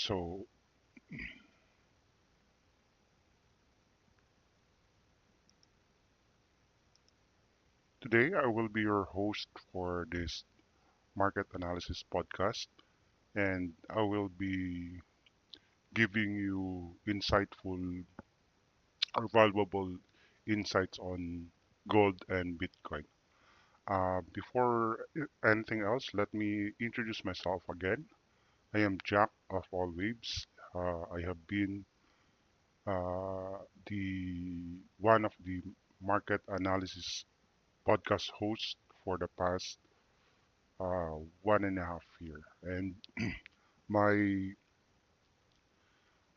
So today I will be your host for this market analysis podcast, and I will be giving you insightful or valuable insights on gold and Bitcoin. Before anything else, let me introduce myself again. I am Jack of All Waves. I have been uh, the one of the market analysis podcast hosts for the past 1.5 year, and my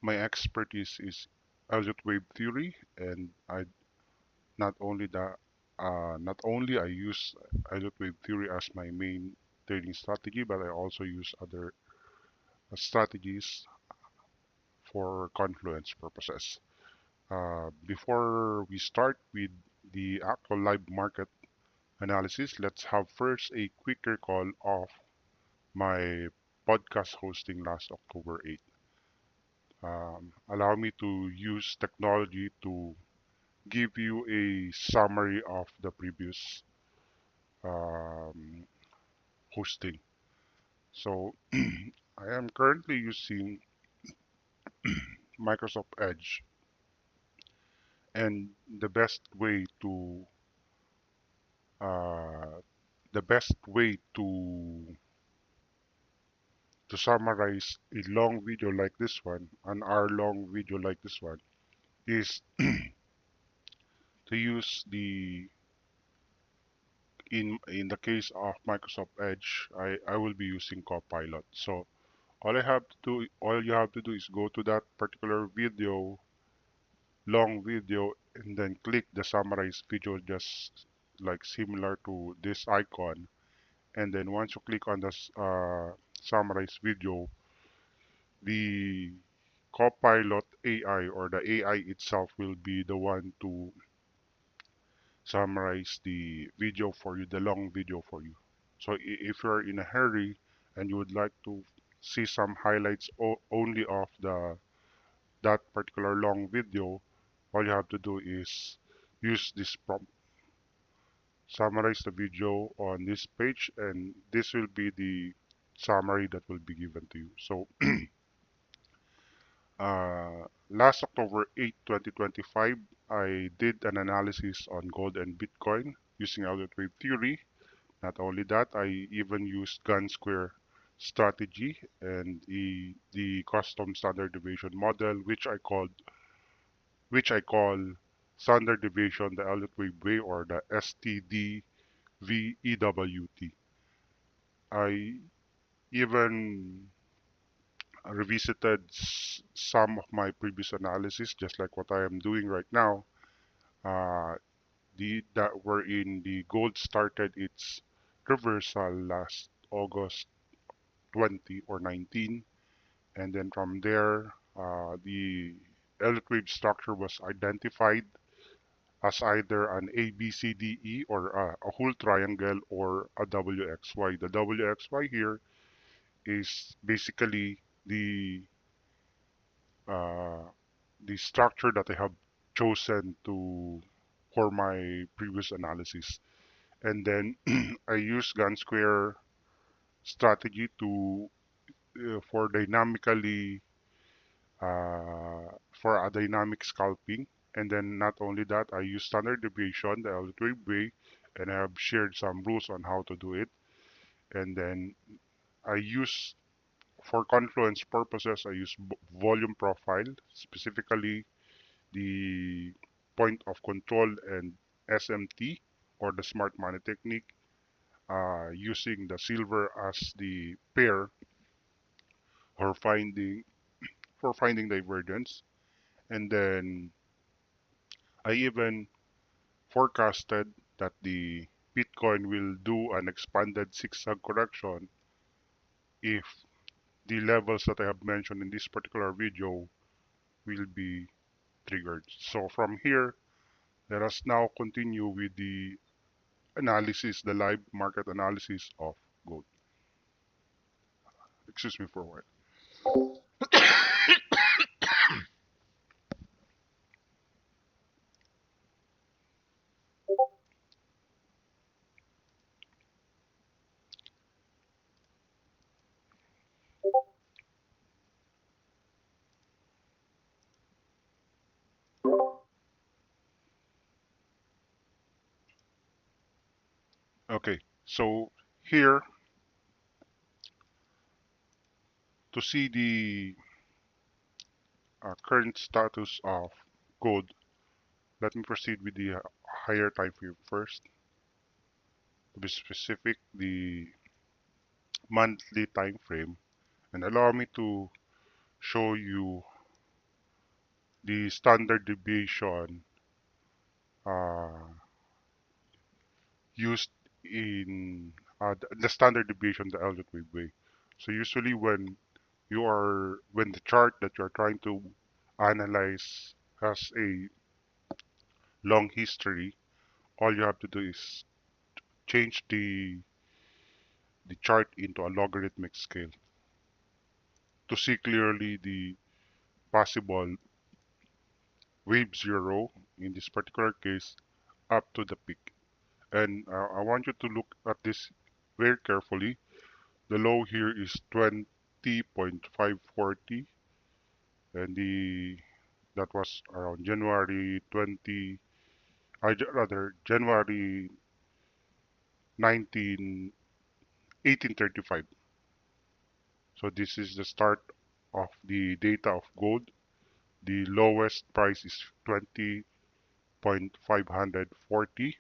my expertise is Elliott Wave theory, and I not only that not only I use Elliott Wave theory as my main trading strategy, but I also use other strategies for confluence purposes. Before we start with the actual live market analysis, let's have first a quick recall of my podcast hosting last October 8th. Allow me to use technology to give you a summary of the previous um, hosting. So I am currently using Microsoft Edge, and uh, the best way to summarize a long video like this one, an hour long video like this one, is to use the in the case of Microsoft Edge, I will be using Copilot. So all you have to do is go to that particular video, long video, and then click the summarize video, just like similar to this icon. And then once you click on the summarize video, the Copilot AI or the AI itself will be the one to summarize the video for you, the long video for you. So if you're in a hurry and you would like to see some highlights only of the that particular long video, all you have to do is use this prompt, summarize the video on this page, and this will be the summary that will be given to you. So last October 8, 2025, I did an analysis on gold and Bitcoin using Elliott Wave theory. Not only that, I even used Gun Square strategy and the custom standard deviation model, which I call standard deviation, the Elliott Wave way, or the STDVEWT. I even revisited some of my previous analysis, just like what I am doing right now. Uh, the that wherein the gold started its reversal last August 20 or 19, and then from there, the Elliott wave structure was identified as either an ABCDE or a whole triangle or a WXY. The WXY here is basically uh, the structure that I have chosen to for my previous analysis. And then I use Gun Square strategy to for dynamically for a dynamic scalping. And then not only that, I use standard deviation, the Elliott way, and I have shared some rules on how to do it. And then I use for confluence purposes, I use volume profile, specifically the point of control and SMT or the smart money technique, using the silver as the pair for finding divergence. And then I even forecasted that the Bitcoin will do an expanded zigzag correction if the levels that I have mentioned in this particular video will be triggered. So from here, let us now continue with the analysis, the live market analysis of gold. Excuse me for a while. Okay, so here to see the current status of gold, let me proceed with the higher time frame first. To be specific, the monthly time frame, and allow me to show you the standard deviation uh, used in the standard deviation, the Elliott Wave way. So usually when the chart that you're trying to analyze has a long history, all you have to do is change the chart into a logarithmic scale to see clearly the possible wave zero in this particular case up to the peak. And I want you to look at this very carefully. The low here is 20.540, and the that was around January 20, rather January 19, 1835. So this is the start of the data of gold. The lowest price is 20.540,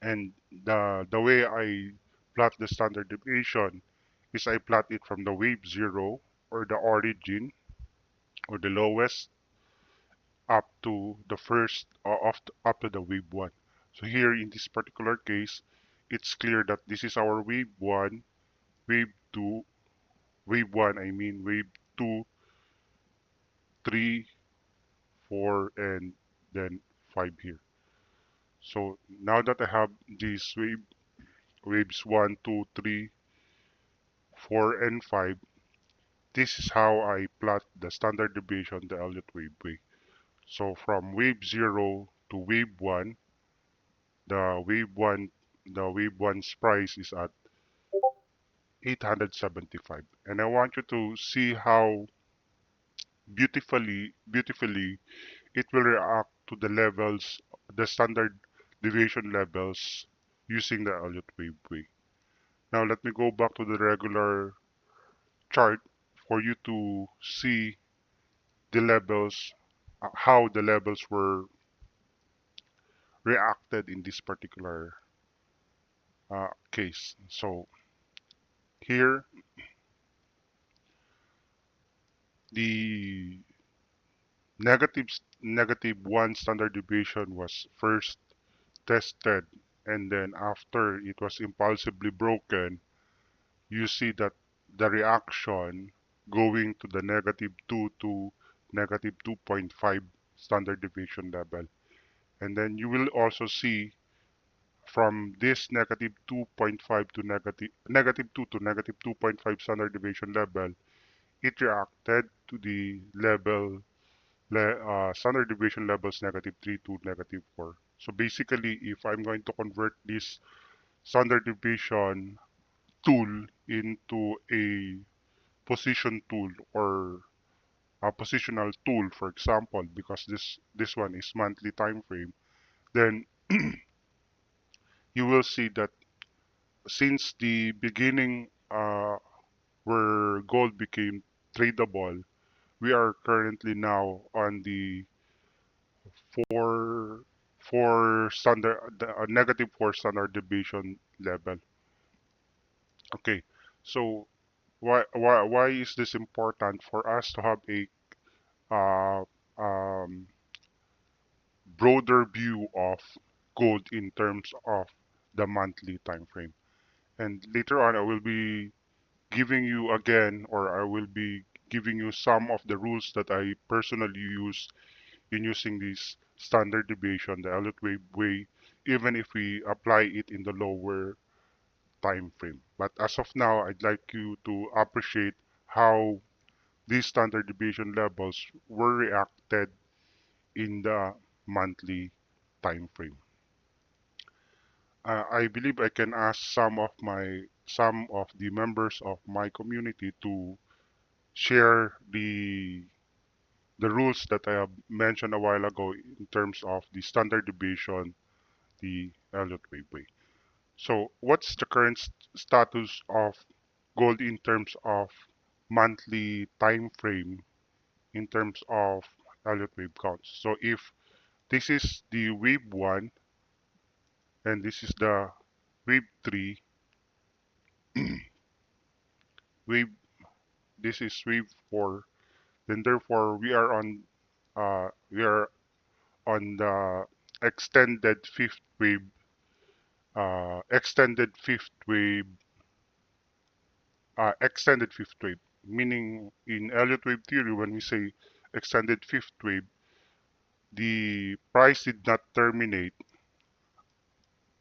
and the way I plot the standard deviation is I plot it from the wave zero, or the origin, or the lowest, up to the first, up to the wave one. So here in this particular case, it's clear that this is our wave one, wave two, wave one, I mean wave two, three, four, and then five here. So now that I have these waves one, two, three, four, and five, this is how I plot the standard deviation, the Elliott wave way. So from wave zero to wave one, the wave one, the wave one's price is at 875, and I want you to see how beautifully it will react to the levels, the standard deviation levels, using the Elliott wave way. Now let me go back to the regular chart for you to see the levels, how the levels were reacted in this particular case. So here, the negative one standard deviation was first tested, and then after it was impulsively broken, you see that the reaction going to the negative 2 to negative 2.5 standard deviation level. And then you will also see from this negative 2.5 to negative 2 to negative 2.5 standard deviation level, it reacted to the standard deviation levels negative 3 to negative 4. So basically, if I'm going to convert this standard deviation tool into a position tool, or a positional tool, for example, because this one is monthly time frame, then you will see that since the beginning, where gold became tradable, we are currently now on the four four standard negative four standard deviation level. Okay, so why is this important for us to have a uh, um, broader view of gold in terms of the monthly time frame? And later on, I will be giving you again, or I will be giving you some of the rules that I personally use in using this standard deviation, the Elliott wave way, even if we apply it in the lower time frame. But as of now, I'd like you to appreciate how these standard deviation levels were reacted in the monthly time frame. I believe I can ask some of the members of my community to share the rules that I have mentioned a while ago in terms of the standard deviation, the Elliott wave way. So what's the current status of gold in terms of monthly time frame in terms of Elliott wave counts? So if this is the wave 1 and this is the wave 3, wave this is wave 4, then therefore we are on the extended fifth wave extended fifth wave, meaning in Elliott wave theory, when we say extended fifth wave, the price did not terminate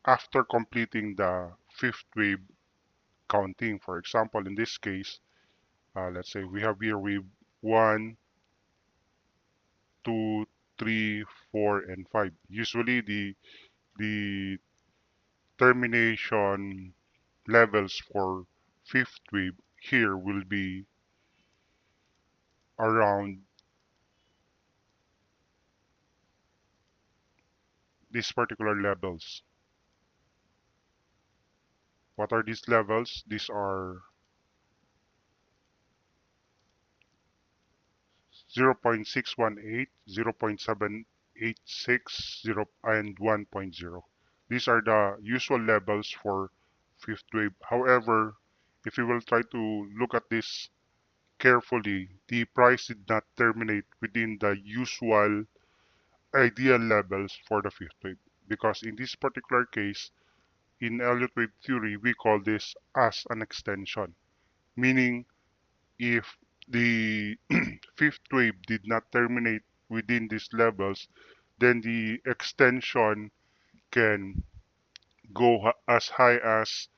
after completing the fifth wave counting. For example, in this case, let's say we have here wave 1, 2, 3, 4, and 5. Usually the termination levels for fifth wave here will be around these particular levels. What are these levels? These are 0.618, 0.786, 0, and 1.0. These are the usual levels for fifth wave. However, if you will try to look at this carefully, the price did not terminate within the usual ideal levels for the fifth wave. Because in this particular case, in Elliott wave theory, we call this as an extension. Meaning, if the fifth wave did not terminate within these levels, then the extension can go as high as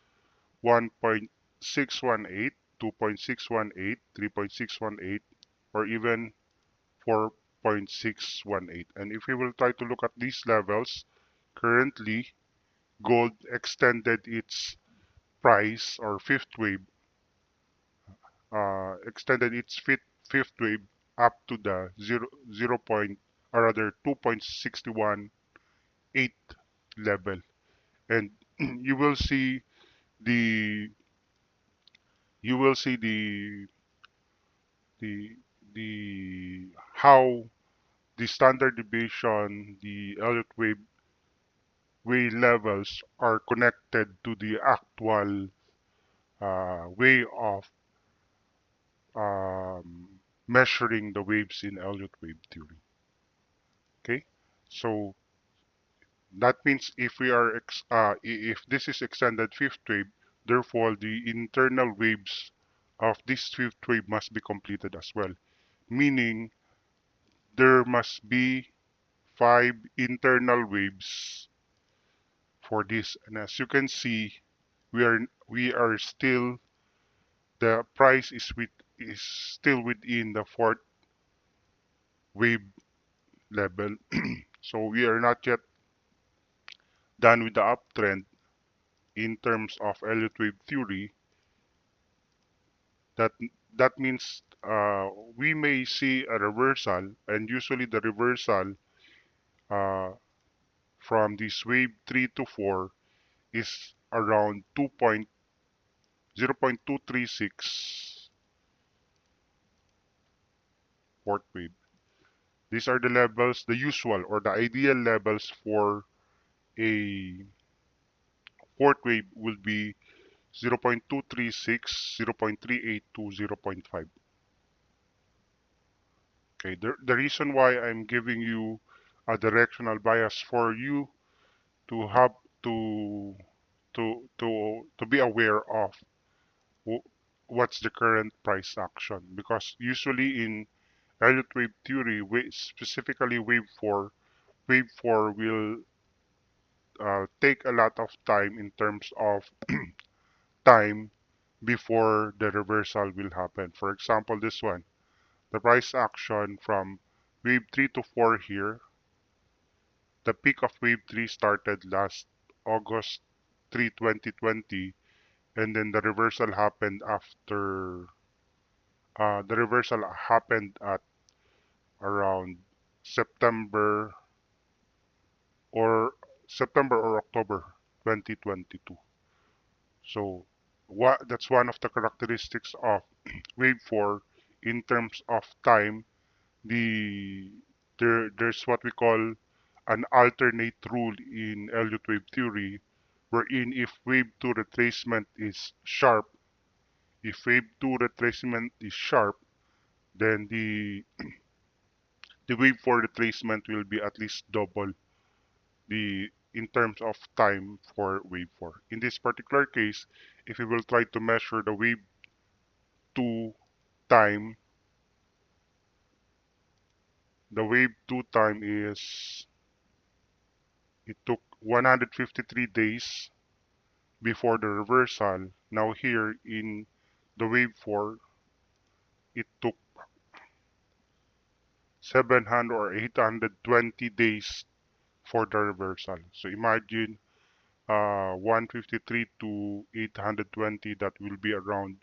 1.618, 2.618, 3.618, or even 4.618. And if we will try to look at these levels, currently gold extended its price or extended its fifth wave up to the 0 point, or rather 2.618 level. And you will see the you will see the the how the standard deviation, the Elliott wave levels are connected to the actual way of measuring the waves in Elliott wave theory. Okay, so that means if we are if this is extended fifth wave, therefore the internal waves of this fifth wave must be completed as well. Meaning there must be 5 internal waves for this. And as you can see, we are still the price is still within the fourth wave level. So we are not yet done with the uptrend in terms of Elliott wave theory. That that means we may see a reversal, and usually the reversal uh, from this wave 3 to 4 is around 0.236 fourth wave. These are the levels, the usual or the ideal levels for a fourth wave will be 0.236, 0.382, 0.5. Okay, the reason why I'm giving you a directional bias for you to have to be aware of what's the current price action, because usually in Elliott wave theory, specifically wave 4 will take a lot of time in terms of time before the reversal will happen. For example, this one, the price action from wave 3 to 4 here, the peak of wave 3 started last August 3, 2020, and then the reversal happened at around September or October 2022. So that's one of the characteristics of wave 4 in terms of time. The there's what we call an alternate rule in Elliott wave theory, wherein if wave 2 retracement is sharp, if wave 2 retracement is sharp, then the wave 4 retracement will be at least double the in terms of time for wave 4. In this particular case, if we will try to measure the wave 2 time, the wave 2 time is, it took 153 days before the reversal. Now here in the wave 4, it took 700 or 820 days for the reversal. So imagine 153 to 820, that will be around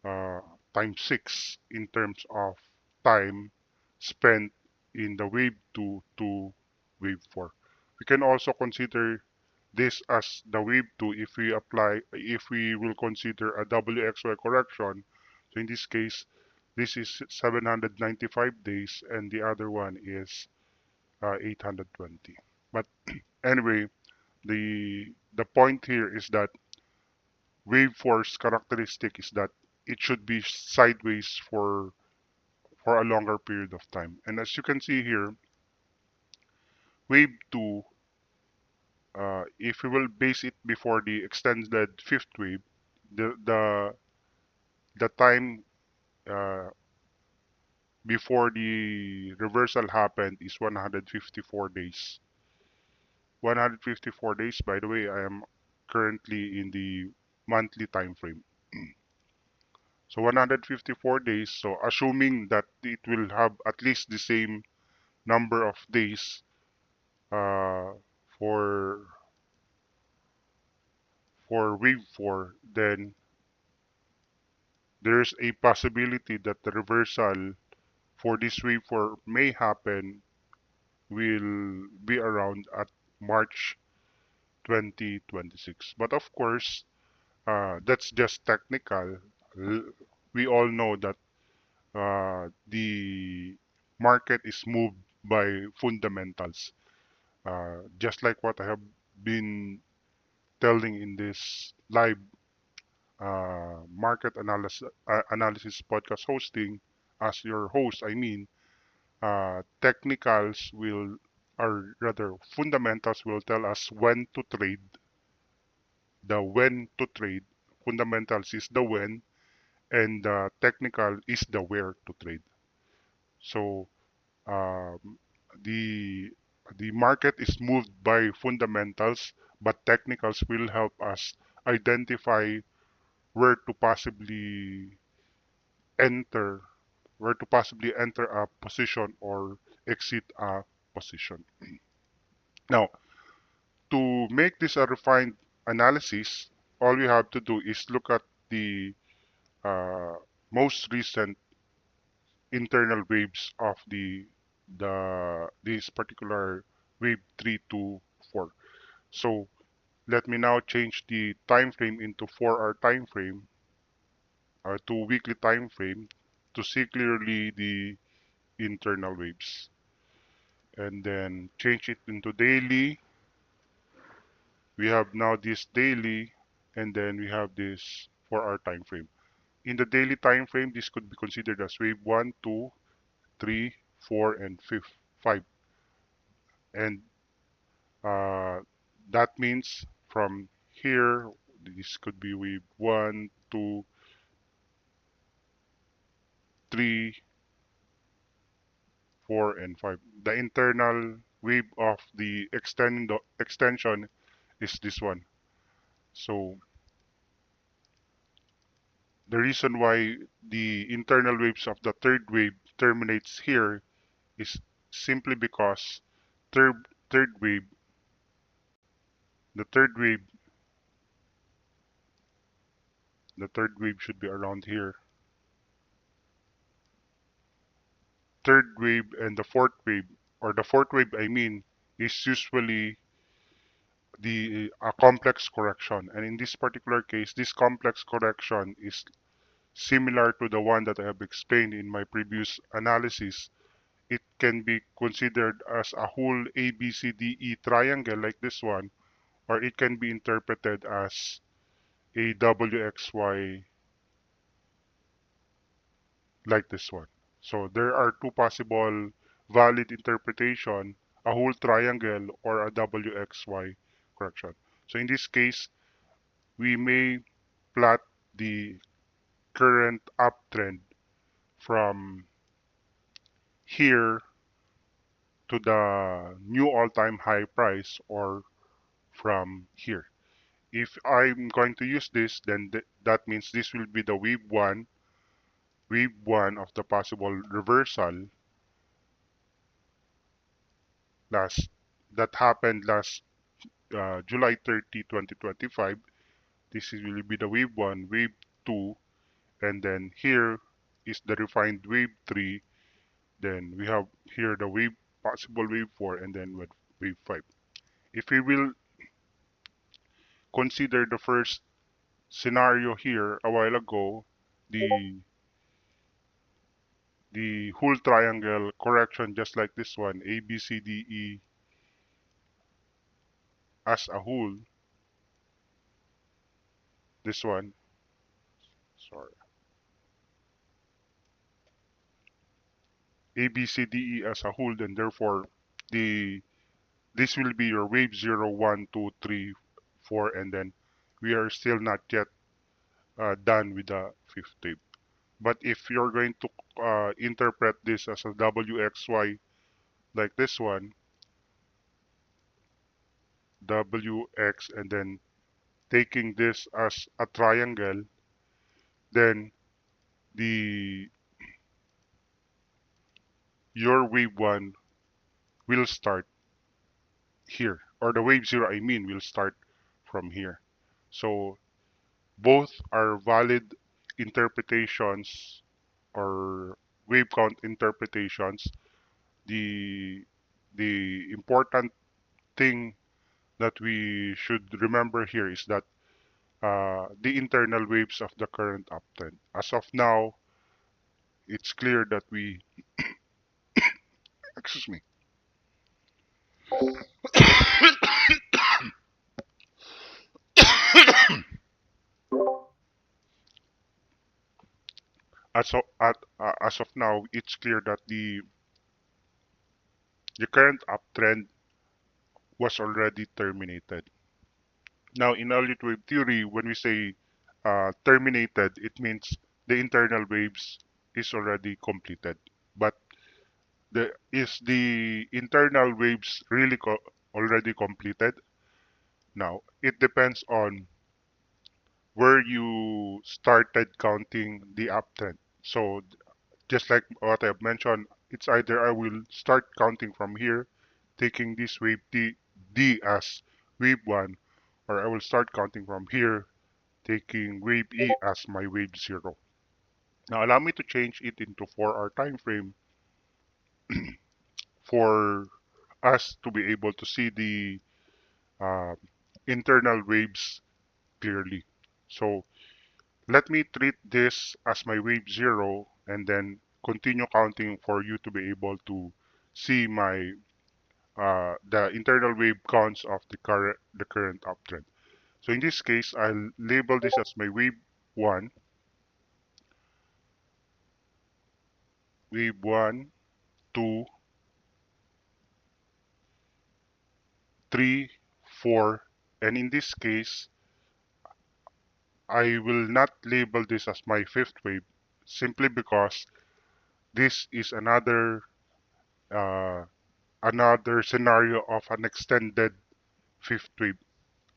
uh, times 6 in terms of time spent in the wave 2 to wave 4. We can also consider this as the wave 2 if we will consider a WXY correction. So in this case, this is 795 days and the other one is 820. But anyway, the point here is that wave force characteristic is that it should be sideways for a longer period of time. And as you can see here, wave 2, if we will base it before the extended fifth wave, the the the time uh, before the reversal happened is 154 days. 154 days, by the way, I am currently in the monthly time frame. So 154 days, so assuming that it will have at least the same number of days uh, for wave 4, then there's a possibility that the reversal for this wave 4 may happen will be around at March 2026. But of course, that's just technical. We all know that the market is moved by fundamentals. Just like what I have been telling in this live market analysis podcast hosting, as your host, I mean, technicals will, or rather, fundamentals will tell us when to trade. The when to trade, fundamentals is the when, and the technical is the where to trade. So um, the the market is moved by fundamentals, but technicals will help us identify where to possibly enter enter a position or exit a position. Now, to make this a refined analysis, all we have to do is look at the uh, most recent internal waves of this particular wave 3 to 4. So let me now change the time frame into 4-hour time frame, or to weekly time frame, to see clearly the internal waves, and then change it into daily. We have now this daily, and then we have this 4-hour time frame. In the daily time frame, this could be considered as wave 1, 2, 3, 4, and 5. And uh, that means from here, this could be wave 1, 2, 3, 4, and 5. The internal wave of the extension is this one. So the reason why the internal waves of the third wave terminates here is simply because third wave, the third wave, the third wave should be around here. Third wave and the fourth wave, or the fourth wave, I mean, is usually the a complex correction. And in this particular case, this complex correction is similar to the one that I have explained in my previous analysis. It can be considered as a whole ABCDE triangle like this one, or it can be interpreted as a WXY like this one. So there are two possible valid interpretation, a whole triangle or a WXY correction. So in this case, we may plot the current uptrend from here to the new all-time high price or from here. If I'm going to use this, then that means this will be the wave one of the possible reversal last that happened last July 30, 2025. Will be the wave one, wave two, and then here is the refined wave three. Then we have here the possible wave four, and then with wave five. If we will consider the first scenario here a while ago, the the whole triangle correction just like this one, A, B, C, D, E as a whole, this one, sorry, A, B, C, D, E as a whole, then therefore the this will be your wave 0, 1, 2, 3, 4, and then we are still not yet done with the fifth wave. But if you're going to interpret this as a WXY like this one, WX, and then taking this as a triangle, then the your wave 1 will start here, or the wave 0 I mean will start from here. So both are valid interpretations or wave count interpretations. The the important thing that we should remember here is that the internal waves of the current uptrend. As of now, it's clear that we, excuse me, as of now, it's clear that the current uptrend was already terminated. Now, in Elliott wave theory, when we say terminated, it means the internal waves is already completed. But is the internal waves really already completed? Now, it depends on where you started counting the uptrend. So just like what I've mentioned, it's either I will start counting from here, taking this wave D as wave 1, or I will start counting from here, taking wave E as my wave 0. Now allow me to change it into 4-hour time frame for us to be able to see the uh, internal waves clearly. So let me treat this as my wave 0 and then continue counting for you to be able to see my the internal wave counts of the current uptrend. So in this case, I'll label this as my wave 1, wave 1, 2, 3, 4, and in this case, I will not label this as my fifth wave simply because this is uh, another scenario of an extended fifth wave.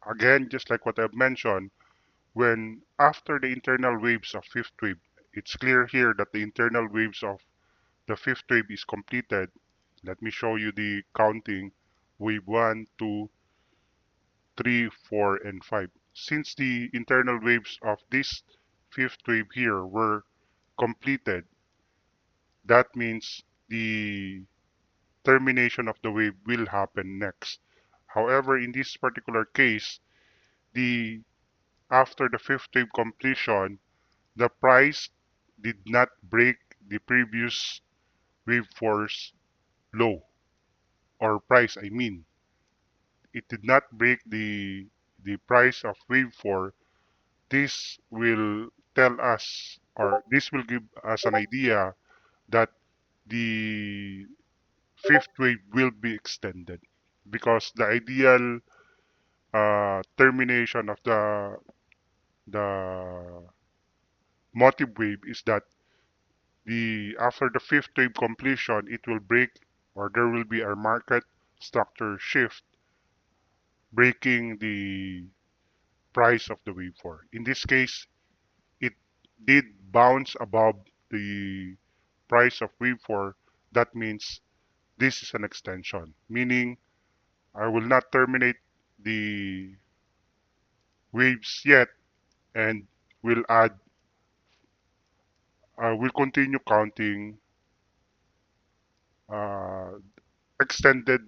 Again, just like what I've mentioned, when after the internal waves of fifth wave, it's clear here that the internal waves of the fifth wave is completed. Let me show you the counting. Wave 1, 2, 3, 4, and 5. Since the internal waves of this fifth wave here were completed, that means the termination of the wave will happen next. However, in this particular case, the after the fifth wave completion, the price did not break the previous wave 4's low or price. I mean, it did not break the price of wave 4. This will tell us, or this will give us an idea that the fifth wave will be extended because the ideal termination of the motive wave is that the after the fifth wave completion it will break, or there will be a market structure shift breaking the price of the wave 4. In this case, it did bounce above the price of wave 4. That means this is an extension, meaning I will not terminate the waves yet, and will add will continue counting uh, extended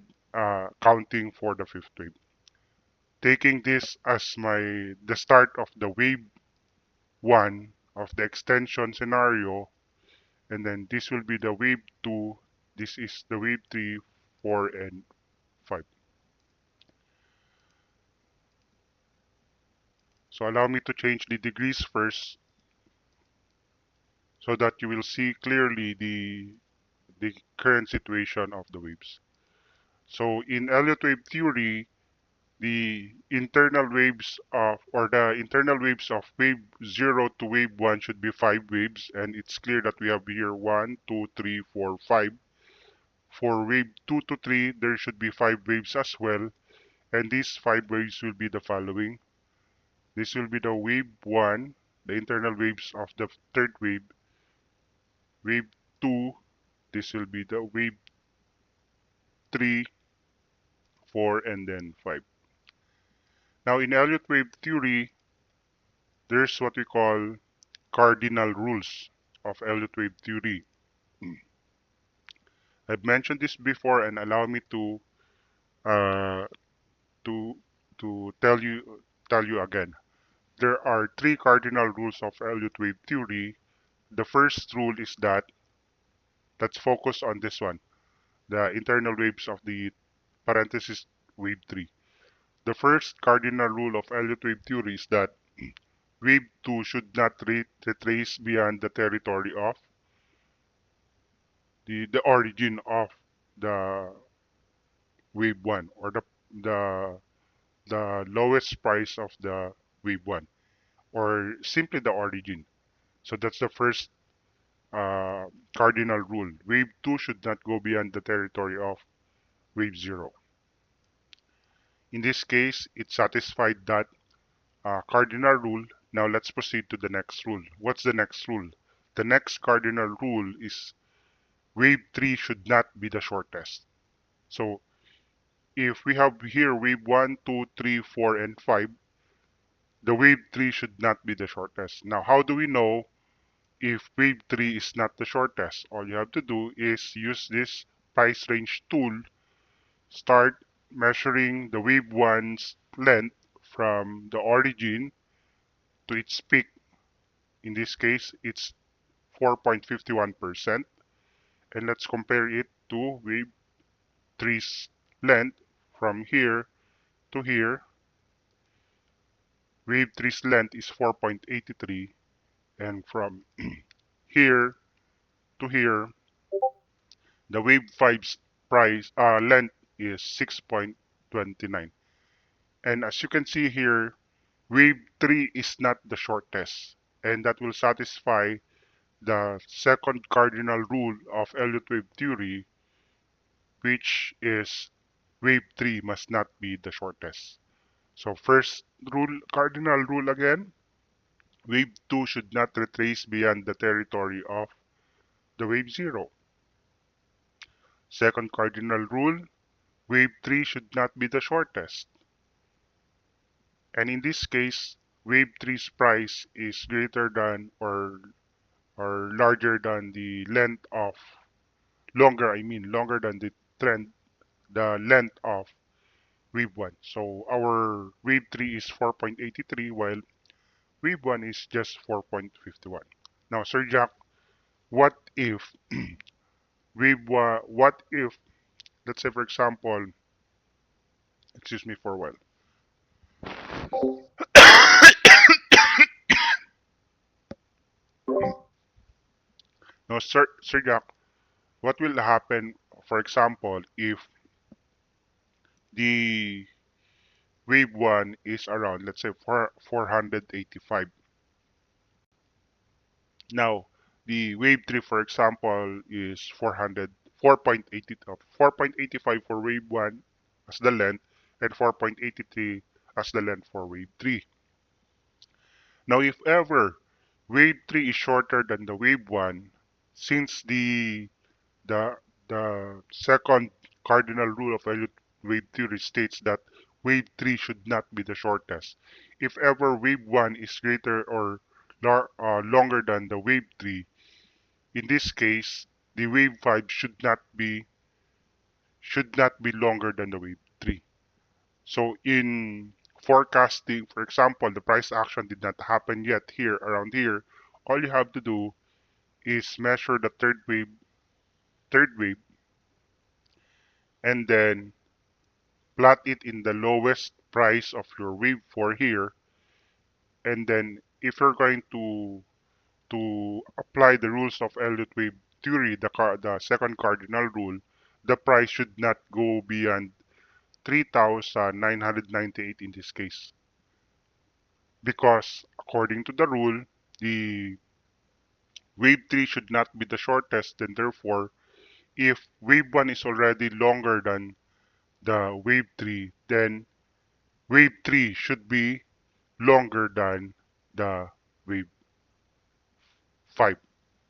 counting for the fifth wave, taking this as the start of the wave 1 of the extension scenario, and then this will be the wave 2, this is the wave 3, 4, and 5. So allow me to change the degrees first so that you will see clearly the current situation of the waves. So in Elliott wave theory, the internal waves of wave 0 to wave 1 should be 5 waves, and it's clear that we have here 1, 2, 3, 4, 5. For wave 2 to 3, there should be 5 waves as well, and these 5 waves will be the following. This will be the wave 1, the internal waves of the third wave. Wave 2, this will be the wave 3, 4, and then 5. Now in Elliott wave theory, there's what we call cardinal rules of Elliott wave theory. I've mentioned this before, and allow me uh, to tell you again. There are three cardinal rules of Elliott wave theory. The first rule is that let's focus on this one, the internal waves of the parenthesis wave 3. The first cardinal rule of Elliott wave theory is that wave 2 should not retrace beyond the territory of the origin of the wave 1, or the the lowest price of the wave 1, or simply the origin. So that's the first uh, cardinal rule. Wave 2 should not go beyond the territory of wave 0. In this case, it satisfied that cardinal rule. Now let's proceed to the next rule. What's the next rule? The next cardinal rule is wave 3 should not be the shortest. So if we have here wave 1, 2, 3, 4, and 5, the wave 3 should not be the shortest. Now, how do we know if wave 3 is not the shortest? All you have to do is use this price range tool, start measuring the wave 1's length from the origin to its peak. In this case, it's 4.51%. And let's compare it to wave 3's length from here to here. Wave 3's length is 4.83, and from here to here, the wave 5's length is 6.29. And as you can see here, wave 3 is not the shortest, and that will satisfy the second cardinal rule of Elliott wave theory, which is wave 3 must not be the shortest. So first rule, cardinal rule again, wave 2 should not retrace beyond the territory of the wave 0. Second cardinal rule, wave 3 should not be the shortest. And in this case, wave 3's price is greater than or larger than the length of longer than the length of wave 1. So our wave 3 is 4.83 while wave 1 is just 4.51. Now, Sir Jack, what if what if, let's say for example, excuse me for a while. Now, Sir Jack, what will happen, for example, if the wave 1 is around, let's say, 485. Now, the wave 3, for example, is 4.85 for wave 1 as the length, and 4.83 as the length for wave 3. Now, if ever wave 3 is shorter than the wave 1, since the the second cardinal rule of Elliott wave theory states that wave 3 should not be the shortest. If ever wave 1 is greater or longer than the wave 3, in this case, the wave 5 should not be longer than the wave 3. So in forecasting, for example, the price action did not happen yet here around here. All you have to do is measure the third wave, and then plot it in the lowest price of your wave 4 here, and then if you're going to apply the rules of Elliott wave theory, the second cardinal rule, the price should not go beyond 3,998 in this case, because according to the rule, the wave 3 should not be the shortest, and therefore if wave 1 is already longer than the wave 3, then wave 3 should be longer than the wave 5.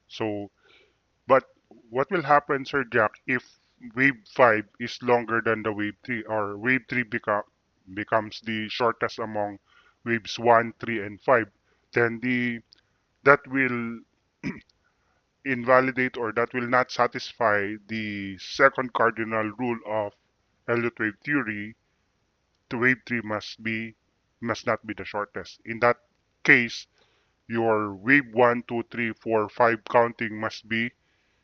So, but what will happen, Sir Jack, if wave 5 is longer than the wave 3, or wave 3 becomes the shortest among waves 1, 3, and 5? Then that will invalidate, or that will not satisfy the second cardinal rule of Elliott wave theory. The wave 3 must not be the shortest. In that case, your wave 1, 2, 3, 4, 5 counting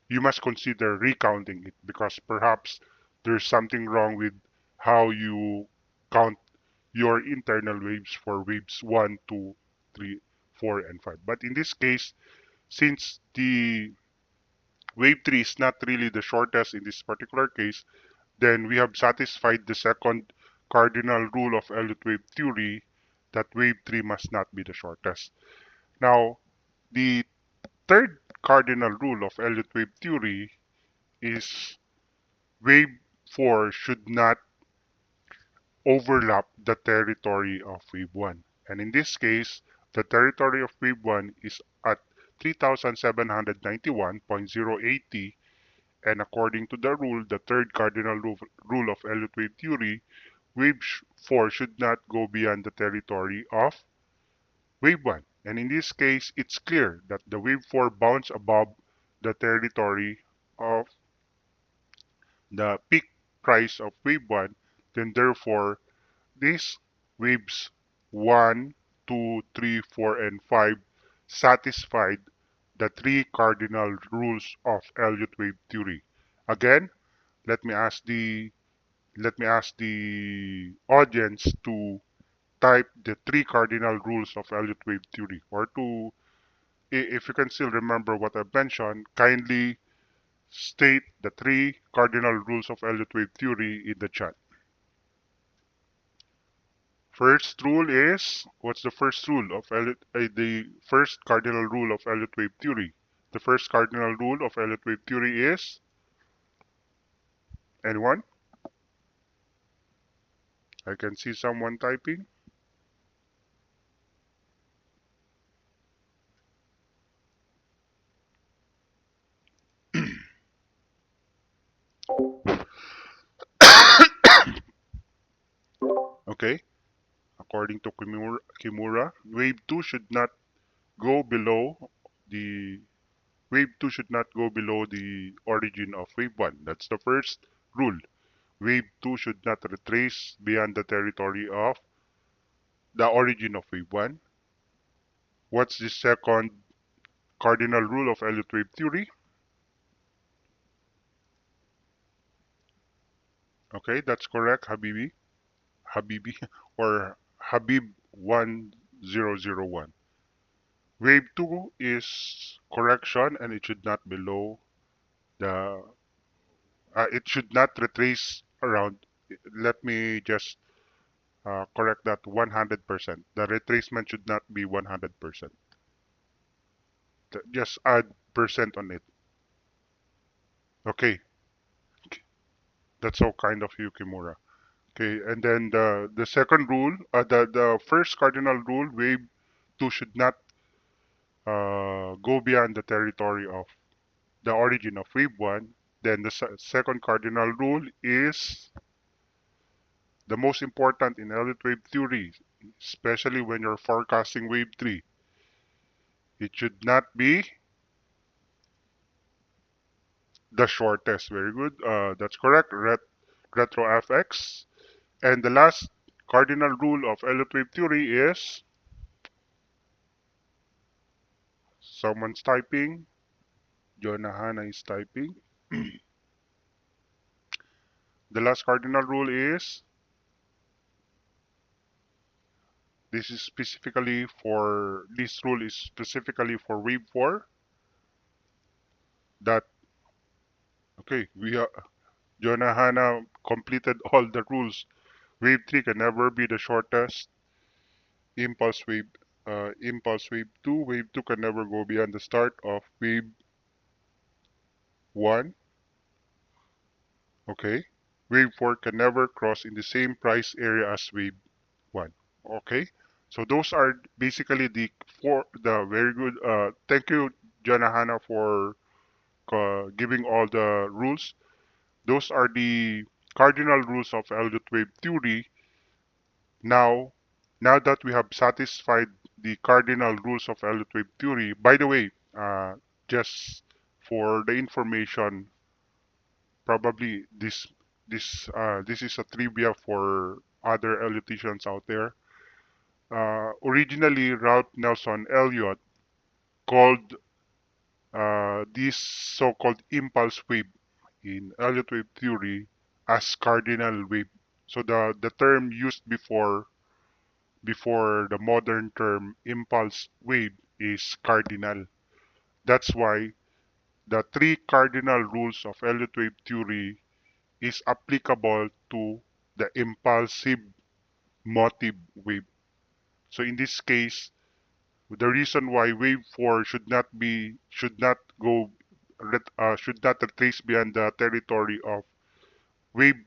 you must consider recounting it, because perhaps there's something wrong with how you count your internal waves for waves 1, 2, 3, 4, and 5. But in this case, since the wave 3 is not really the shortest in this particular case, then we have satisfied the second cardinal rule of Elliott wave theory, that wave 3 must not be the shortest. Now, the third cardinal rule of Elliott wave theory is wave 4 should not overlap the territory of wave 1. And in this case, the territory of wave 1 is at 3,791.080, and according to the rule, the third cardinal rule of Elliott wave theory, wave 4 should not go beyond the territory of wave 1. And in this case, it's clear that the wave 4 bounds above the territory of the peak price of wave 1, then therefore these waves 1, 2, 3, 4, and 5 satisfied the three cardinal rules of Elliott wave theory. Again, let me ask the audience to type the three cardinal rules of Elliott wave theory, or if you can still remember what I mentioned, kindly state the three cardinal rules of Elliott wave theory in the chat. First rule is, what's the first rule of the first cardinal rule of Elliott wave theory? The first cardinal rule of Elliott wave theory is, anyone? I can see someone typing. Okay, according to Kimura, wave 2 should not go below the wave 2 should not go below the origin of wave 1. That's the first rule. Wave 2 should not retrace beyond the territory of the origin of wave 1. What's the second cardinal rule of Elliott wave theory? Okay, that's correct, Habibi, or Habib 1001. Wave 2 is correction and it should not below the, it should not retrace around, let me just correct that 100%. The retracement should not be 100%. Just add percent on it. Okay, that's so kind of you, Kimura. Okay, and then the second rule, the first cardinal rule, wave 2 should not go beyond the territory of the origin of wave 1. Then the second cardinal rule is the most important in Elliott wave theory, especially when you're forecasting wave 3. It should not be the shortest. Very good. That's correct. Retro FX. And the last cardinal rule of Elliott wave theory is someone's typing. Jonah Hanna is typing. The last cardinal rule is this rule is specifically for wave 4 that okay, Jonah Hanna completed all the rules. Wave 3 can never be the shortest. Impulse wave 2. Wave 2 can never go beyond the start of wave 1. Okay. Wave 4 can never cross in the same price area as wave 1. Okay. So those are basically the very good. Thank you, Janahana, for giving all the rules. Those are the cardinal rules of Elliott wave theory. Now, now that we have satisfied the cardinal rules of Elliott wave theory, by the way, just for the information, probably this is a trivia for other Elliotticians out there. Originally, Ralph Nelson Elliott called this so-called impulse wave in Elliott wave theory as cardinal wave. So the term used before the modern term impulse wave is cardinal. That's why the three cardinal rules of Elliott wave theory is applicable to the impulsive motive wave. So in this case, the reason why wave 4 should not retrace beyond the territory of wave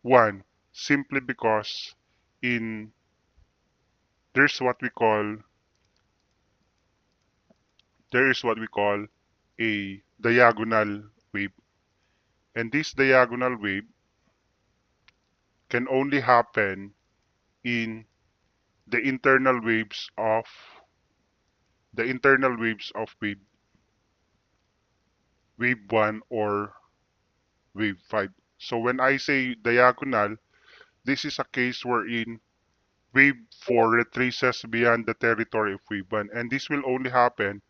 1 simply because in there's what we call there is what we call a diagonal wave, and this diagonal wave can only happen in the internal waves of wave 1 or wave 5. So when I say diagonal, this is a case wherein wave 4 retraces beyond the territory of wave 1, and this will only happen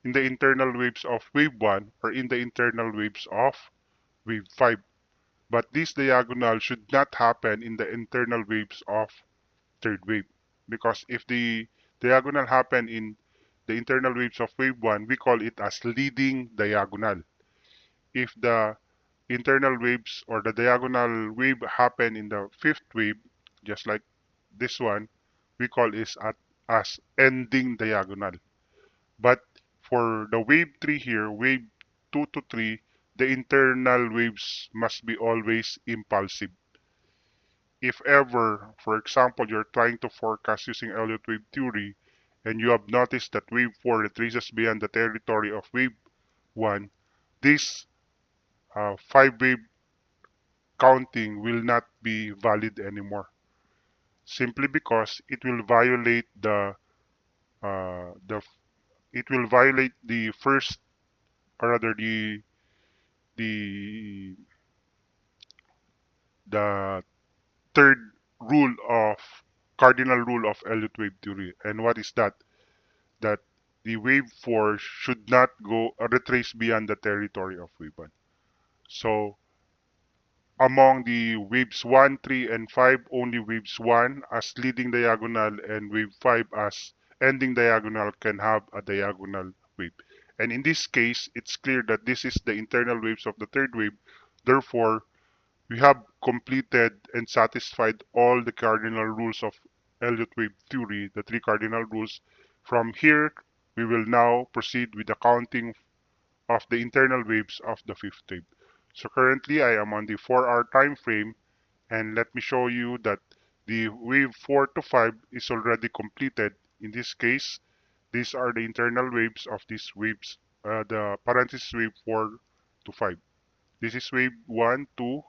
in the internal waves of wave 1 or in the internal waves of wave 5. But this diagonal should not happen in the internal waves of third wave, because if the diagonal happen in the internal waves of wave 1, we call it as leading diagonal. If the internal waves or the diagonal wave happen in the fifth wave, just like this one, we call it as ending diagonal. But for the wave 3 here, wave 2 to 3, the internal waves must be always impulsive. If ever, for example, you're trying to forecast using Elliott wave theory, and you have noticed that wave 4 retraces beyond the territory of wave 1, this 5-wave counting will not be valid anymore. Simply because it will violate the it will violate the first, or rather the the third rule of cardinal rule of Elliott wave theory. And what is that? That the wave force should not go retrace beyond the territory of wave 1. So among the waves 1, 3, and 5, only waves 1 as leading diagonal and wave 5 as ending diagonal can have a diagonal wave. And in this case, it's clear that this is the internal waves of the third wave. Therefore, we have completed and satisfied all the cardinal rules of Elliott wave theory, the three cardinal rules. From here, we will now proceed with the counting of the internal waves of the fifth wave. So currently I am on the 4-hour time frame, and let me show you that the wave 4 to 5 is already completed. In this case, these are the internal waves of these waves, the parenthesis wave 4 to 5. This is wave 1, 2,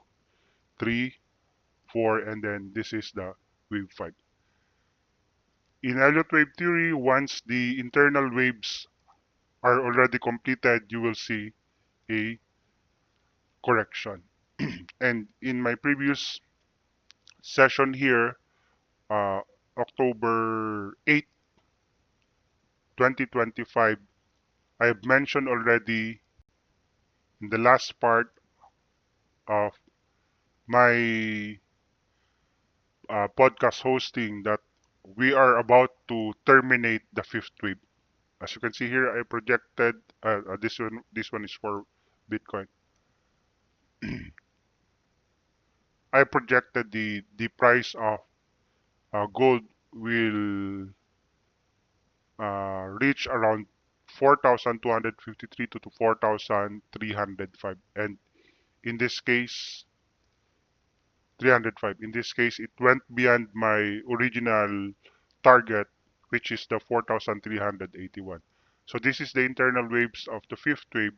3, 4, and then this is the wave 5. In Elliott wave theory, once the internal waves are already completed, you will see a correction. And in my previous session here, uh, October 8, 2025, I have mentioned already in the last part of my podcast hosting that we are about to terminate the fifth wave. As you can see here, I projected this one. This one is for Bitcoin. I projected the price of gold will reach around 4,253 to 4,305, and in this case 305. In this case, it went beyond my original target, which is the 4,381. So this is the internal waves of the fifth wave,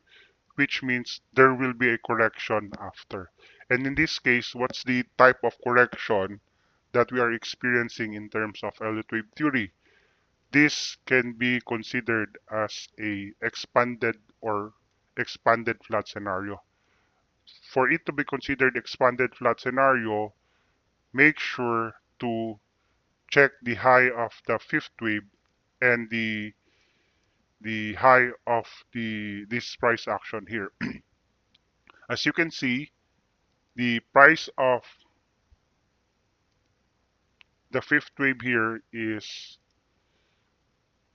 which means there will be a correction after. And in this case, what's the type of correction that we are experiencing in terms of Elliott wave theory? This can be considered as a expanded flat scenario. For it to be considered expanded flat scenario, make sure to check the high of the fifth wave and the high of the this price action here. As you can see, the price of the fifth wave here is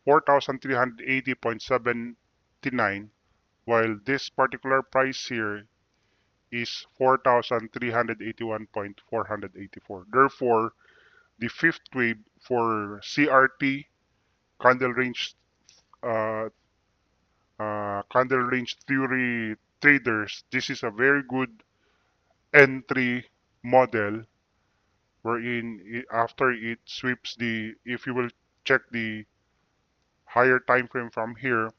4,380.79, while this particular price here is 4,381.484. Therefore, the fifth wave for CRT candle range uh, candle range theory traders, this is a very good entry model wherein after it sweeps the, if you will check the higher time frame from here,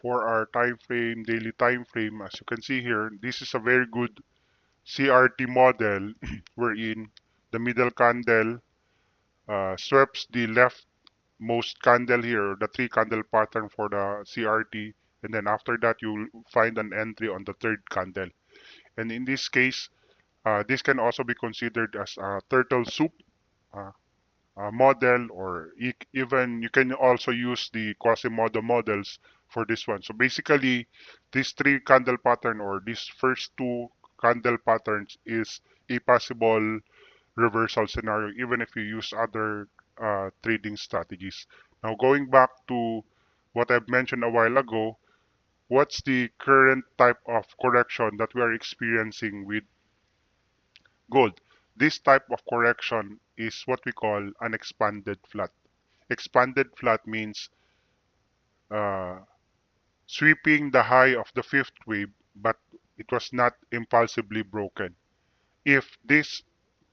for our time frame, daily time frame, as you can see here, this is a very good CRT model wherein the middle candle sweeps the leftmost candle here, the three candle pattern for the CRT, and then after that you'll find an entry on the third candle. And in this case, this can also be considered as a turtle soup uh, model, or even you can also use the Quasimodo models for this one. So basically, this three candle pattern or these first two candle patterns is a possible reversal scenario, even if you use other trading strategies. Now, going back to what I've mentioned a while ago, what's the current type of correction that we are experiencing with gold? This type of correction is what we call an expanded flat. Expanded flat means uh, sweeping the high of the fifth wave, but it was not impulsively broken. If this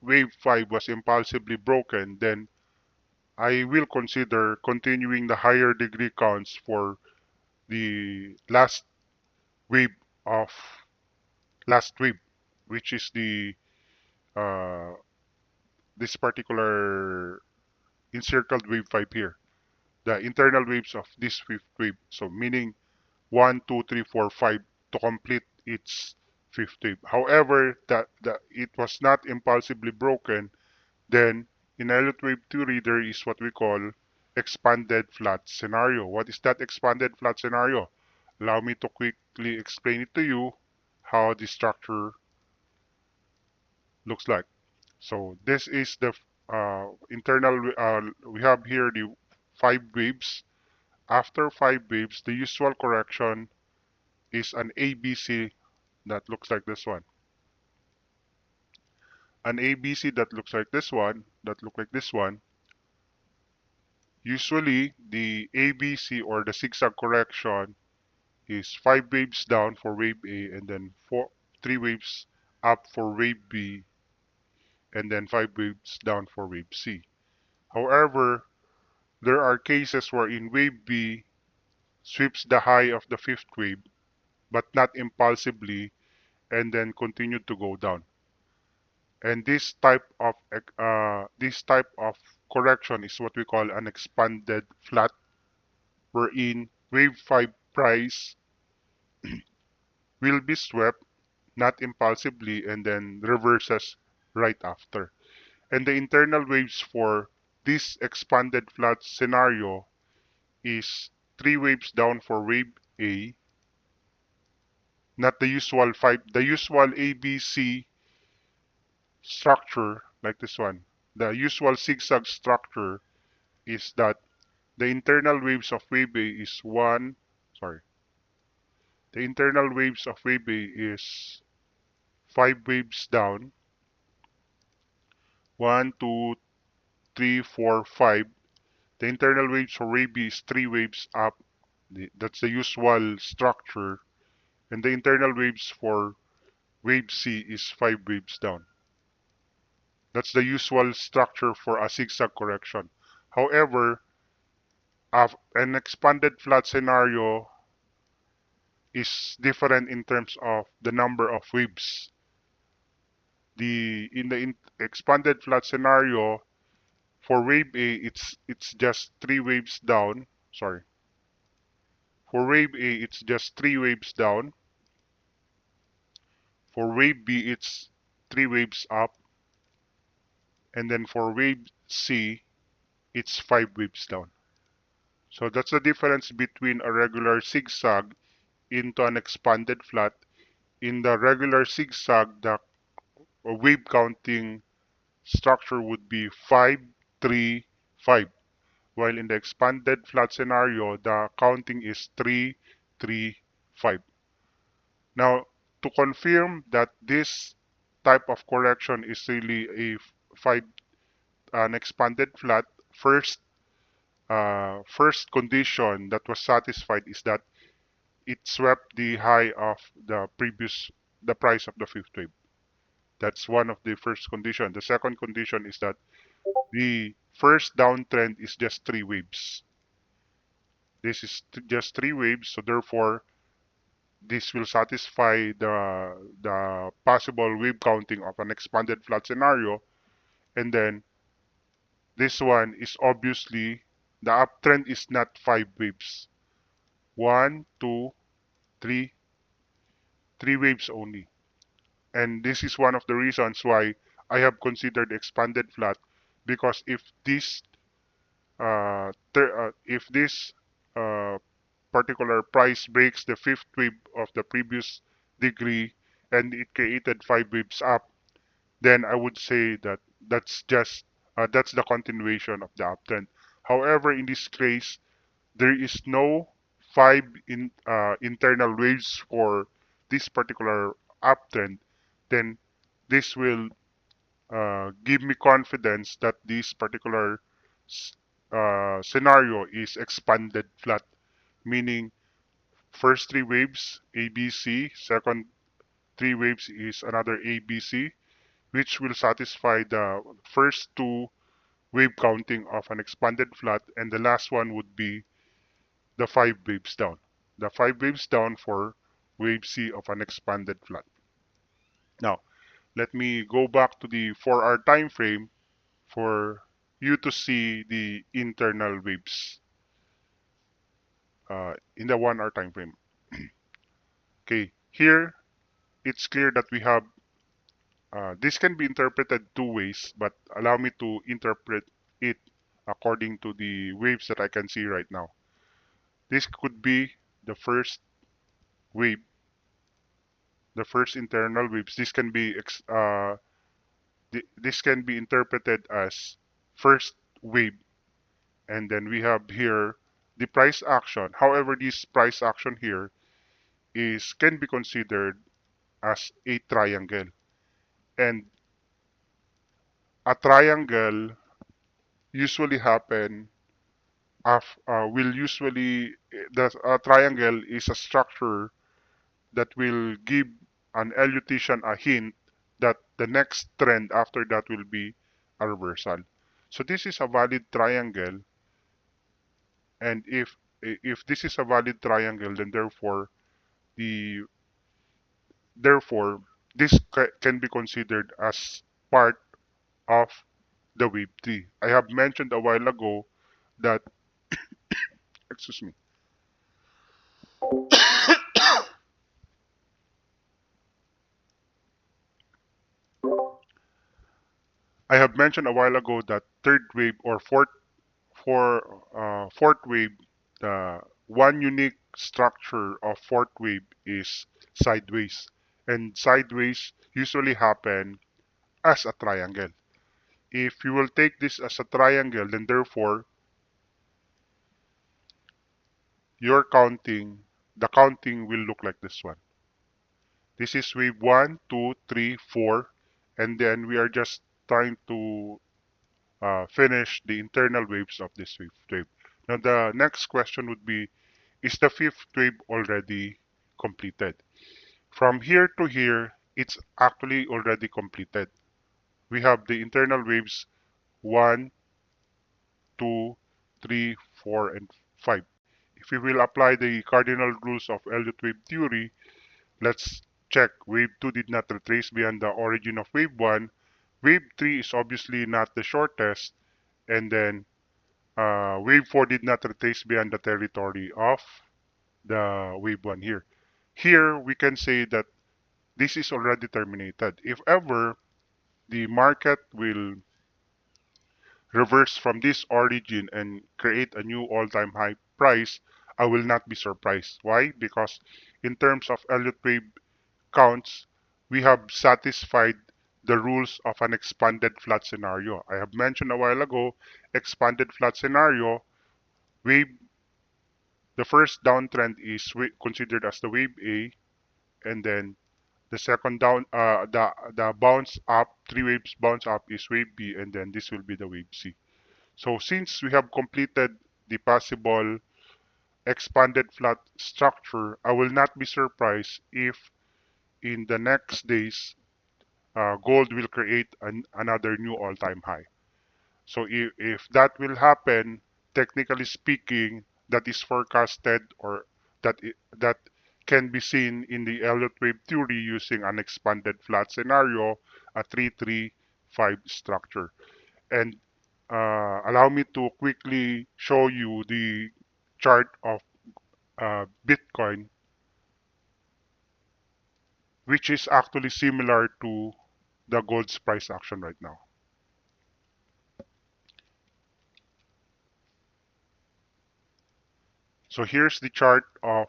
wave 5 was impulsively broken, then I will consider continuing the higher degree counts for the wave of last wave, which is the uh, this particular encircled wave 5 here. the internal waves of this fifth wave. So meaning 1, 2, 3, 4, 5 to complete its fifth wave. However, that it was not impulsively broken, then in Elliott wave theory, there is what we call expanded flat scenario. What is that expanded flat scenario? Allow me to quickly explain it to you how the structure looks like. So this is the internal, we have here the 5 waves. After 5 waves, the usual correction is an ABC that looks like this one. An ABC that looks like this one, that look like this one. Usually, the ABC or the zigzag correction is 5 waves down for wave A and then 3 waves up for wave B and then 5 waves down for wave C. However, there are cases wherein wave B sweeps the high of the fifth wave but not impulsively and then continued to go down. And this type of correction is what we call an expanded flat, wherein wave 5 price will be swept not impulsively and then reverses right after. And the internal waves for this expanded flat scenario is 3 waves down for wave A, not the usual 5, the usual ABC structure like this one. The usual zigzag structure is that the internal waves of wave A is sorry, the internal waves of wave A is 5 waves down, 1, 2, 3, 4, 5. The internal waves for wave B is 3 waves up. That's the usual structure. And the internal waves for wave C is 5 waves down. That's the usual structure for a zigzag correction. However, an expanded flat scenario is different in terms of the number of waves. In the expanded flat scenario, for wave A, it's just 3 waves down. Sorry. For wave A, it's just 3 waves down. For wave B, it's 3 waves up. And then for wave C, it's 5 waves down. So that's the difference between a regular zigzag into an expanded flat. In the regular zigzag, the wave counting structure would be 5, 3, 5. While in the expanded flat scenario, the counting is 3, 3, 5. Now, to confirm that this type of correction is really a 5, an expanded flat, first condition that was satisfied is that it swept the high of the price of the fifth wave. That's one of the first condition. The second condition is that the first downtrend is just 3 waves. This is just 3 waves, so therefore this will satisfy the possible wave counting of an expanded flat scenario. And then this one is obviously the uptrend is not 5 waves. 1, 2, 3, 3 waves only. And this is one of the reasons why I have considered expanded flat, because if this uh, particular price breaks the fifth wave of the previous degree and it created 5 waves up, then I would say that that's the continuation of the uptrend. However, in this case, there is no internal waves for this particular uptrend. Then this will give me confidence that this particular scenario is expanded flat, meaning first 3 waves ABC, second 3 waves is another ABC, which will satisfy the first two wave counting of an expanded flat, and the last one would be the 5 waves down. The 5 waves down for wave C of an expanded flat. Now, let me go back to the 4-hour time frame for you to see the internal waves. in the 1 hour time frame. Okay, here it's clear that we have this can be interpreted two ways, but allow me to interpret it according to the waves that I can see right now. This could be the first wave, the first internal waves. This can be interpreted as first wave, and then we have here the price action. However, this price action here is can be considered as a triangle, and a triangle usually happen will usually the a triangle is a structure that will give an Elliottian a hint that the next trend after that will be a reversal. So this is a valid triangle, and if this is a valid triangle, then the therefore this can be considered as part of the wave tree. I have mentioned a while ago that excuse me. I have mentioned a while ago that third wave or fourth wave, the one unique structure of fourth wave is sideways, and sideways usually happen as a triangle. If you will take this as a triangle, then therefore the counting will look like this one. This is wave 1, 2, 3, 4, and then we are just trying to finish the internal waves of this fifth wave. Now the next question would be, is the fifth wave already completed? From here to here, it's actually already completed. We have the internal waves 1, 2, 3, 4, and 5. If we will apply the cardinal rules of Elliott wave theory, let's check. Wave 2 did not retrace beyond the origin of wave 1. Wave 3 is obviously not the shortest, and then wave 4 did not retrace beyond the territory of the wave 1 here. Here, we can say that this is already terminated. If ever the market will reverse from this origin and create a new all-time high price, I will not be surprised. Why? Because in terms of Elliott wave counts, we have satisfied the rules of an expanded flat scenario. I have mentioned a while ago, expanded flat scenario, wave the first downtrend is considered as the wave A, and then the second the bounce up, three waves bounce up is wave B, and then this will be the wave C. So since we have completed the possible expanded flat structure, I will not be surprised if in the next days gold will create another new all-time high. So if that will happen, technically speaking, that is forecasted or that can be seen in the Elliott wave theory using an expanded flat scenario, a 3-3-5 structure. And allow me to quickly show you the chart of Bitcoin, which is actually similar to the gold's price action right now. So here's the chart of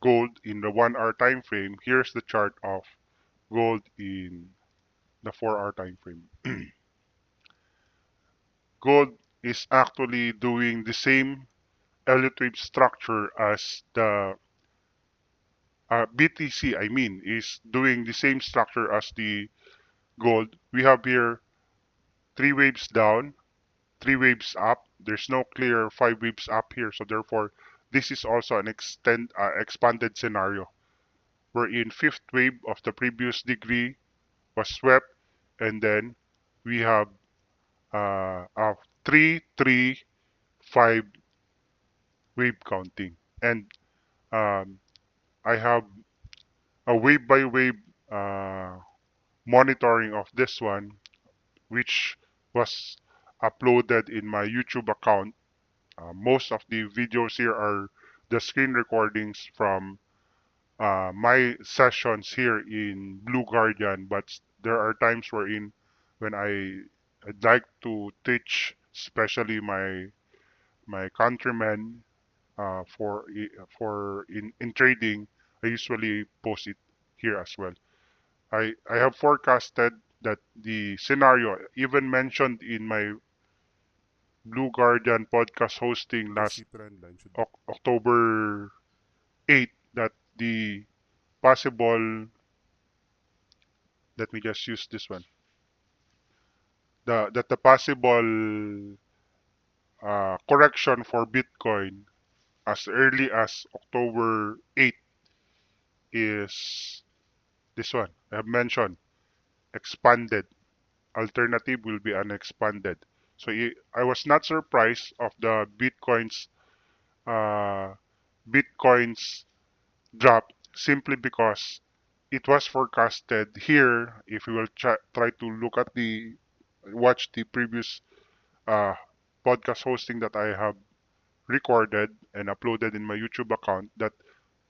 gold in the 1 hour time frame. Here's the chart of gold in the 4 hour time frame. Gold is actually doing the same Elliott wave structure as the BTC, I mean, is doing the same structure as the gold. We have here three waves down, three waves up. There's no clear five waves up here, so therefore this is also an expanded scenario wherein fifth wave of the previous degree was swept, and then we have a 3-3-5 wave counting, and um, I have a wave by wave uh, monitoring of this one, which was uploaded in my YouTube account. Most of the videos here are the screen recordings from my sessions here in Blue Guardian, but there are times wherein when I'd like to teach, especially my countrymen for in trading, I usually post it here as well. I have forecasted that the scenario even mentioned in my Blue Guardian podcast hosting last October 8 that the possible, let me just use this one, that the possible correction for Bitcoin as early as October 8 is this one. I have mentioned expanded. Alternative will be unexpanded. So I was not surprised of the uh, Bitcoin's drop simply because it was forecasted here. If you will try to look at watch the previous uh, podcast hosting that I have recorded and uploaded in my YouTube account, that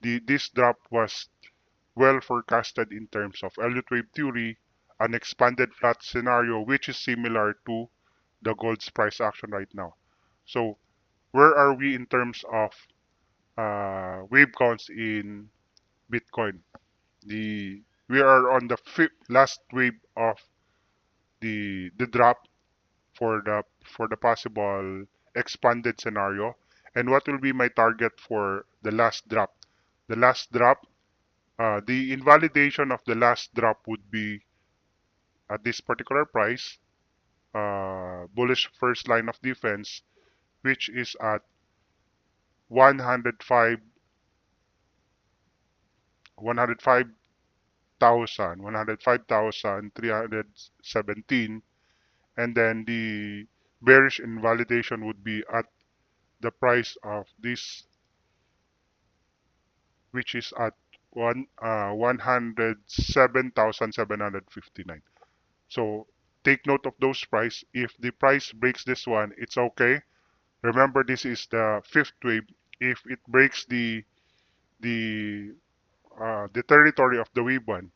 this drop was well forecasted in terms of Elliott Wave theory, an expanded flat scenario, which is similar to the gold's price action right now. So where are we in terms of wave counts in Bitcoin? We are on the last wave of the drop for the possible expanded scenario. And what will be my target for the last drop? The last drop, the invalidation of the last drop would be at this particular price, bullish first line of defense, which is at 105, 105,317, and then the bearish invalidation would be at the price of this, which is at 107,759. So take note of those price. If the price breaks this one, it's okay. Remember, this is the fifth wave. If it breaks the the territory of the wave one,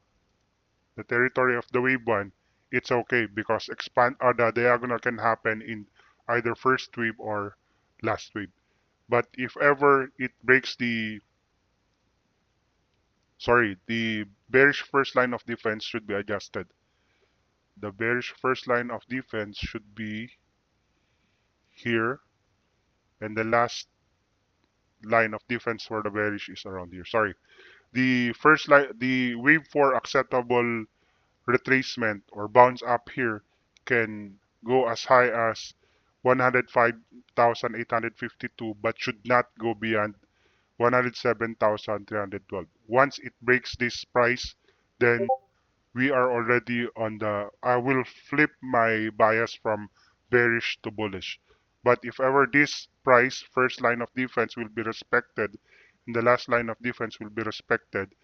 the territory of the wave one, it's okay because the diagonal can happen in either first wave or last wave. But if ever it breaks the bearish first line of defense should be adjusted. The bearish first line of defense should be here, and the last line of defense for the bearish is around here. Sorry. The first line, the wave 4 acceptable retracement or bounce up here can go as high as 105,852, but should not go beyond 107,312. Once it breaks this price, then we are already on I will flip my bias from bearish to bullish. But if ever this price, first line of defense will be respected, and the last line of defense will be respected,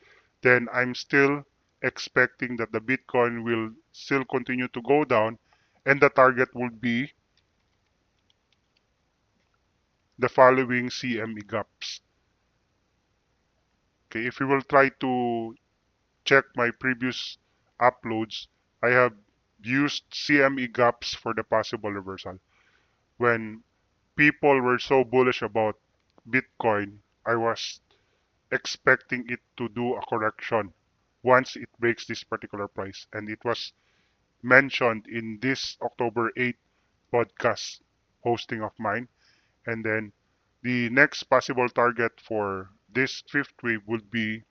then I'm still expecting that the Bitcoin will still continue to go down, and the target will be the following CME gaps. Okay, if you will try to check my previous uploads, I have used CME gaps for the possible reversal. When people were so bullish about Bitcoin, I was expecting it to do a correction once it breaks this particular price. And it was mentioned in this October 8th podcast hosting of mine. And then the next possible target for this fifth wave would be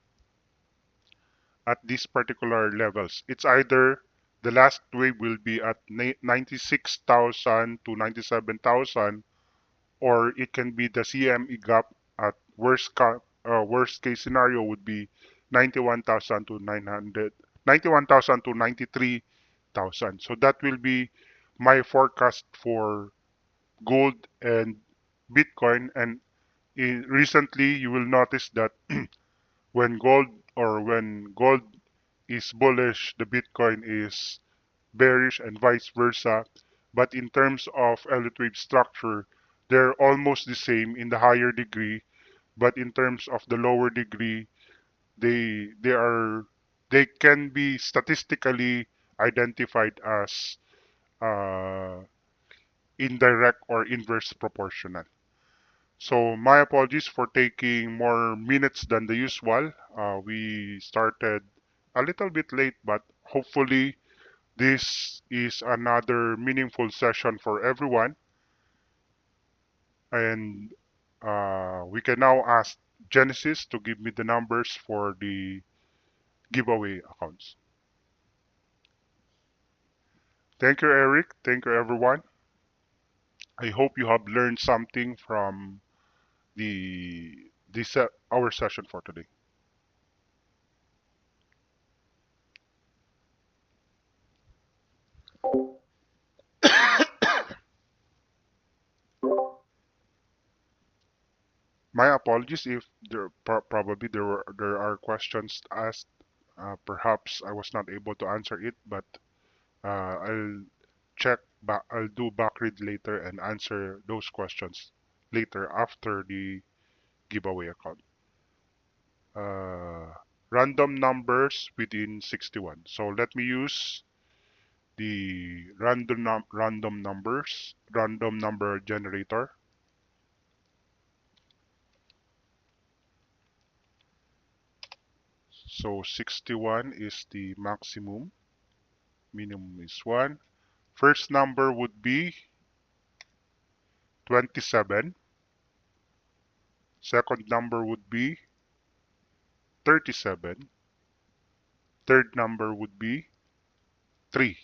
at these particular levels. It's either the last wave will be at 96,000 to 97,000, or it can be the CME gap at worst case scenario would be 91,000 to 900, 91,000 to 93,000. So that will be my forecast for gold and Bitcoin. And recently, you will notice that when gold is bullish, the Bitcoin is bearish and vice versa. But in terms of Elliott Wave structure, they're almost the same in the higher degree. but in terms of the lower degree, they are they can be statistically identified as uh, indirect or inverse proportional. So my apologies for taking more minutes than the usual. We started a little bit late, but hopefully this is another meaningful session for everyone. And we can now ask Genesis to give me the numbers for the giveaway accounts. Thank you, Eric. Thank you, everyone. I hope you have learned something from our session for today. My apologies if probably there are questions asked. Perhaps I was not able to answer it, but I'll check back. I'll do backread later and answer those questions later after the giveaway account. Uh, Random numbers within 61. So let me use the random number generator. So 61 is the maximum, minimum is 1. First number would be 27. Second number would be 37. Third number would be 3.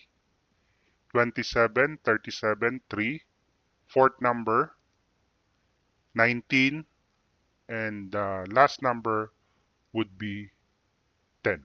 27, 37, 3. Fourth number 19. And the last number would be 10.